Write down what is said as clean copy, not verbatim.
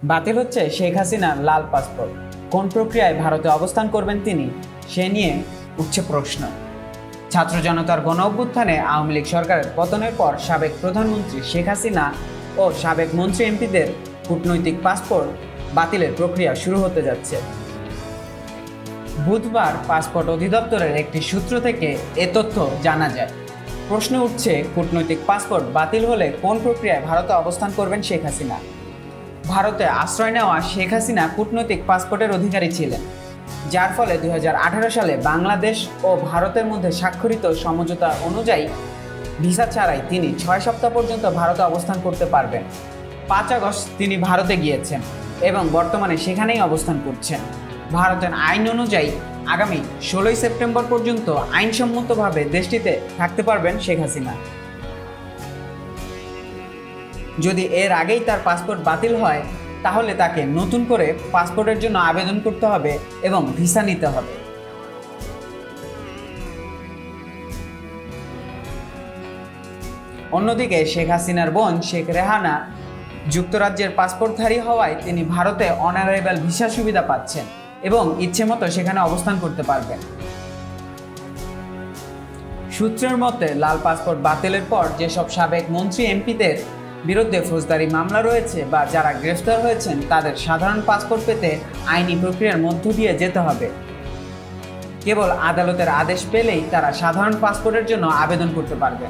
বাতিল হচ্ছে শেখ হাসিনার লাল পাসপোর্ট। কোন প্রক্রিয়ায় ভারতে অবস্থান করবেন তিনি, সে নিয়ে উঠছে প্রশ্ন। ছাত্র জনতার গণ অভ্যুত্থানে আওয়ামী লীগ সরকারের পতনের পর সাবেক প্রধানমন্ত্রী শেখ হাসিনা ও সাবেক মন্ত্রী এমপিদের কূটনৈতিক পাসপোর্ট বাতিলের প্রক্রিয়া শুরু হতে যাচ্ছে। বুধবার পাসপোর্ট অধিদপ্তরের একটি সূত্র থেকে এ তথ্য জানা যায়। প্রশ্ন উঠছে, কূটনৈতিক পাসপোর্ট বাতিল হলে কোন প্রক্রিয়ায় ভারতে অবস্থান করবেন শেখ হাসিনা। ভারতে আশ্রয় নেওয়া শেখ হাসিনা কূটনৈতিক পাসপোর্টের অধিকারী ছিলেন, যার ফলে 2018 সালে বাংলাদেশ ও ভারতের মধ্যে স্বাক্ষরিত সমঝোতা অনুযায়ী ভিসা ছাড়াই তিনি 6 সপ্তাহ পর্যন্ত ভারতে অবস্থান করতে পারবেন। 5 আগস্ট তিনি ভারতে গিয়েছেন এবং বর্তমানে সেখানেই অবস্থান করছেন। ভারতের আইন অনুযায়ী আগামী 16 সেপ্টেম্বর পর্যন্ত আইনসম্মতভাবে দেশটিতে থাকতে পারবেন শেখ হাসিনা। যদি এর আগেই তার পাসপোর্ট বাতিল হয়, তাহলে তাকে নতুন করে পাসপোর্টের জন্য আবেদন করতে হবে এবং ভিসা নিতে হবে। অন্যদিকে শেখ হাসিনার বোন শেখ রেহানা যুক্তরাজ্যের পাসপোর্টধারী হওয়ায় তিনি ভারতে অনারাইভাল ভিসা সুবিধা পাচ্ছেন এবং ইচ্ছেমতো সেখানে অবস্থান করতে পারবেন। সূত্রের মতে, লাল পাসপোর্ট বাতিলের পর যেসব সাবেক মন্ত্রী এমপিদের বিরুদ্ধে ফৌজদারি মামলা রয়েছে বা যারা গ্রেফতার হয়েছেন, তাদের সাধারণ পাসপোর্ট পেতে আইনি প্রক্রিয়ার মধ্য দিয়ে যেতে হবে। কেবল আদালতের আদেশ পেলেই তারা সাধারণ পাসপোর্টের জন্য আবেদন করতে পারবে।